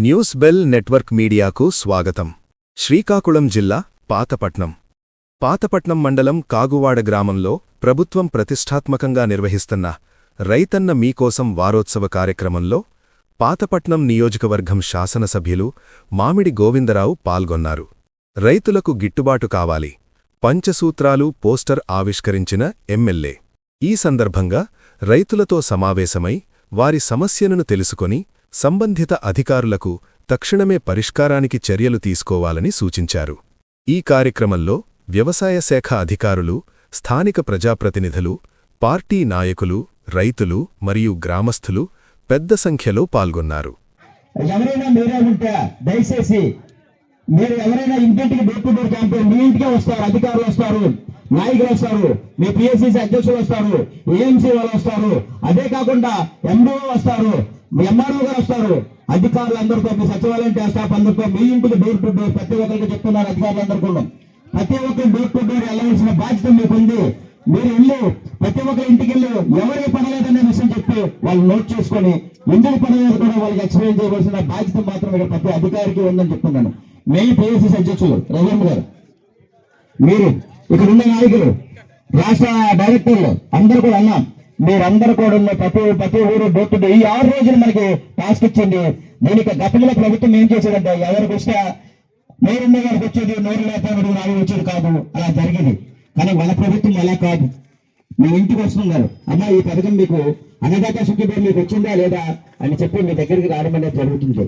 News bell network మీడియాకు స్వాగతం. శ్రీకాకుళం జిల్లా పాతపట్నం మండలం కాగువాడ గ్రామంలో ప్రభుత్వం ప్రతిష్ఠాత్మకంగా నిర్వహిస్తున్న రైతన్న మీకోసం వారోత్సవ కార్యక్రమంలో పాతపట్నం నియోజకవర్గం శాసనసభ్యులు మామిడి గోవిందరావు పాల్గొన్నారు. రైతులకు గిట్టుబాటు కావాలి పంచసూత్రాలు పోస్టర్ ఆవిష్కరించిన ఎమ్మెల్యే ఈ సందర్భంగా రైతులతో సమావేశమై వారి సమస్యలను తెలుసుకొని సంబంధిత అధికారులకు తక్షణమే పరిష్కారానికి చర్యలు తీసుకోవాలని సూచించారు. ఈ కార్యక్రమంలో వ్యవసాయ శాఖ అధికారులు, స్థానిక ప్రజాప్రతినిధులు, పార్టీ నాయకులు, రైతులు మరియు గ్రామస్థులు పెద్ద సంఖ్యలో పాల్గొన్నారు. ఎవరైనా మీరే ఉంటే దయచేసి మీరు ఎవరైనా ఇంటింటికి డోర్ టు డోర్ క్యాంపెయిన్ మీ ఇంటికే వస్తారు, అధికారులు వస్తారు, నాయకులు వస్తారు, మీ పిఎస్సిసి అధ్యక్షులు వస్తారు, ఏఎంసీ వాళ్ళు వస్తారు, అదే కాకుండా ఎండిఓ వస్తారు, ఎంఆర్ఓ గారు వస్తారు, అధికారులందరితో మీ సచివాలయం స్టాఫ్ అందరితో మీ ఇంటికి డోర్ టు డోర్ ప్రతి ఒక్కరికి చెప్తున్నారు. అధికారులందరికీ ప్రతి ఒక్కరు డోర్ టు డోర్ వెళ్ళవలసిన బాధ్యత మీకు ఉంది. మీరు ఇల్లు ప్రతి ఒక్కరి ఇంటికి వెళ్ళి ఎవరికి పడలేదనే విషయం చెప్పి వాళ్ళు నోట్ చేసుకొని ఎందుకు పడలేదు కూడా వాళ్ళకి ఎక్స్ప్లెయిన్ చేయవలసిన బాధ్యత మాత్రం ఇక్కడ ప్రతి అధికారికి ఉందని చెప్తున్నాను. మెయిన్ పిఎస్సిసి అధ్యక్షులు రఘువరన్ గారు, మీరు ఇక్కడ ఉన్న నాయకులు, రాష్ట్ర డైరెక్టర్లు అందరూ కూడా అన్నాం. మీరందరూ కూడా ఉన్న ప్రతి ఊరు డోర్ టు డోర్ ఈ 6 రోజులు మనకి టాస్క్ ఇచ్చింది. దీనికి గతంలో ప్రభుత్వం ఏం చేసేదంటే ఎవరికి వస్తే నోరున్న వారికి వచ్చేది, నోరు లేకపోతే నాలుగు వచ్చేది కాదు, అలా జరిగేది. కానీ మన ప్రభుత్వం అలా కాదు. మీ ఇంటికి వస్తున్నారు, అమ్మా ఈ పథకం మీకు అన్నదాత సుఖీభావం మీకు వచ్చిందా లేదా అని చెప్పి మీ దగ్గరికి రావడం అనేది జరుగుతుంది.